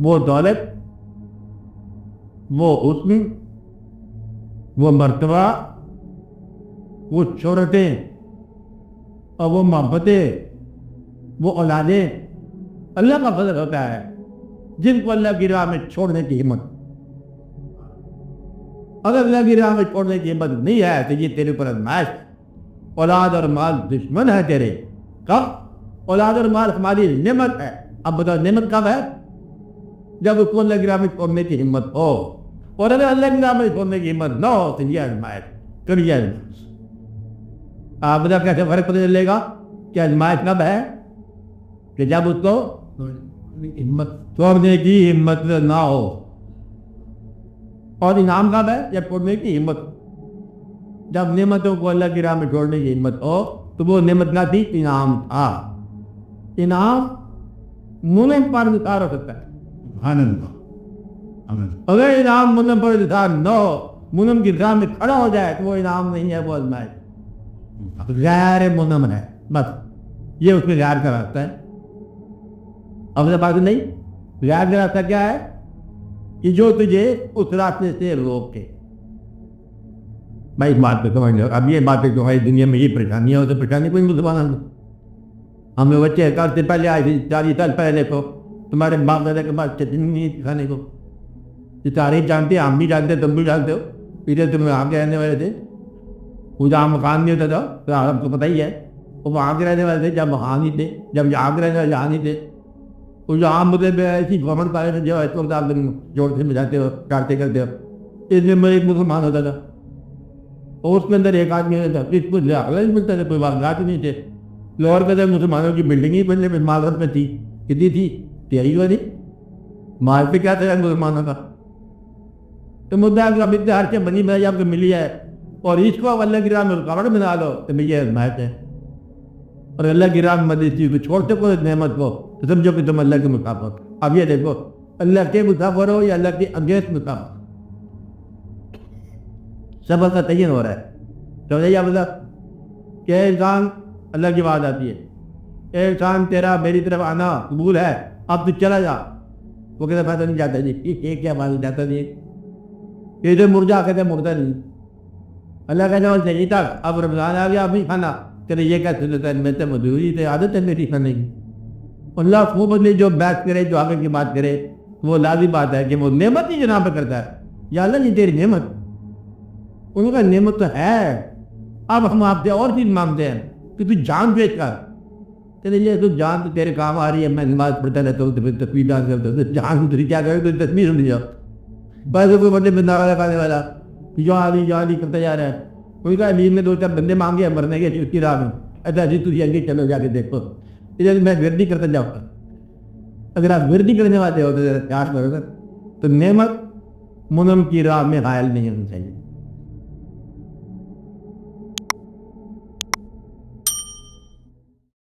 وہ دولت، وہ حسن، وہ مرتبہ، وہ شہرتیں اور وہ محبتیں، وہ اولادیں اللہ کا فضل ہوتا ہے جن کو اللہ کی راہ میں چھوڑنے کی ہمت. اگر اللہ کی راہ میں چھوڑنے کی ہمت نہیں ہے تو یہ تیرے اوپر آزمائش. اولاد اور مال دشمن ہے تیرے. کب؟ اولاد اور مال ہماری نعمت ہے. اب بتاؤ نعمت کب ہے؟ جب اس کو اللہ کی راہ میں چھوڑنے کی ہمت ہو. اور اگر اللہ کی راہ میں چھوڑنے کی ہمت نہ ہو تو یہ آزمائش کبھی آزمائش. آپ بتا کیسے فرق پتہ چلے گا کہ آزمائش کب ہے؟ کہ جب اس کو ہمت چھوڑنے کی ہمت نہ ہو. اور انعام کب ہے؟ جب چھوڑنے کی ہمت. جب نعمتوں کو اللہ کی راہ میں چھوڑنے کی ہمت ہو تو وہ نعمت نہ تھی، انعام تھا. انعام منم پر نثار ہو سکتا ہے. اگر انعام منم پر نثار نہ ہو، منم کی راہ میں کھڑا ہو جائے تو وہ انعام نہیں ہے، وہ آزمائش غیر منم ہے. بس یہ اس میں غیر کا راستہ ہے. اب سے بات نہیں. غیر کا راستہ کیا ہے؟ کہ جو تجھے اس راستے سے روکے. بھائی اس بات پہ سمجھ لو. اب یہ باتیں جو ہے دنیا میں یہ پریشانیاں ہوتی، پریشانی کوئی مسلمان. ہم لوگ بچے کل سے پہلے آئے تھے 40 سال پہلے کو تمہارے باپ دادا کے پاس چٹنی نہیں کھانے کو. یہ تاریخ جانتے ہیں، ہم بھی جانتے ہیں، تم بھی جانتے ہو. پیچھے تم وہاں کے رہنے والے تھے. وہ جہاں مکان نہیں ہوتا تھا تو آپ کو پتہ ہی ہے وہ وہاں کے رہنے والے تھے. جب وہاں نہیں تھے، جب یہاں کے رہنے والے یہاں نہیں تھے. وہ جہاں مطلب ایسی گورنمنٹ کالج میں جو اس وقت آپ جوڑ سے مجھاتے ہو، کاٹتے کرتے ہو، اس میں ایک مسلمان ہوتا تھا اور اس کے اندر ایک آدمی ہوتا تھا. اس کو نہیں ملتا تھا، کوئی واقعات نہیں تھے. لاہور کے اندر مسلمانوں کی بلڈنگ ہی بننے میں مالت میں تھی. کتنی تھی؟ 23 والی. مال پہ کیا تھا مسلمانوں کا؟ تو مدعا اب اتنے ہر سے بنی بنائی آپ کو ملی ہے اور اس کو اللہ کی راہ میں رکاوٹ بنا لو تو یہ آزمائش ہے. اور اللہ کی راہ میں مدد چیز کو چھوڑتے کو نعمت کو تو سمجھو کہ تم اللہ کے مطابق. اب یہ دیکھو اللہ کے مطابق ہو یا اللہ کے اگینسٹ مطابق سبق کا تعین ہو رہا ہے. تو یہ مطلب کہ انسان اللہ کی بات آتی ہے، اے انسان تیرا میری طرف آنا قبول ہے، اب تو چلا جا. وہ کہتا فائدہ نہیں جاتا جی. ایک کیا بات جاتا نہیں. یہ جو مرجا کہتے مردہ نہیں. اللہ کہتا ہے نہیں تھا، اب رمضان آ گیا اب نہیں کھانا. چلے یہ کیا سنتا ہے میں تو مجبوری تھے، عادت ہے میری کھانے کی. اللہ وہ بدلے جو بات کرے، جو آگے کی بات کرے، وہ لازم بات ہے کہ وہ نعمت ہی جناب پہ کرتا ہے. یا اللہ نہیں تیری نعمت، ان کا نعمت تو ہے. اب ہم آپ سے اور چیز مانگتے ہیں کہ تو جان پیش کر. چلے یہ تو جان تو تیرے کام آ رہی ہے، میں نماز پڑھتا رہتا ہوں تو پھر تصویر ڈانس کرتا ہوں. جان تو کیا کرے تو تصویر سن جاؤ. بس کوئی بندے میں نعرہ لگانے والا جو علی کرتا جا رہا ہے. کوئی کہا امیر نے 2-4 بندے مانگے مرنے کے اس کی راہ میں. اچھا جی تجھے آگے چلو جا کے دیکھو. میں ورد نہیں کرتا جاؤں گا. اگر آپ ورد نہیں کرنے والے ہو تو پیار کرو گا تو نعمت منم کی راہ میں غائل نہیں ہونا چاہیے.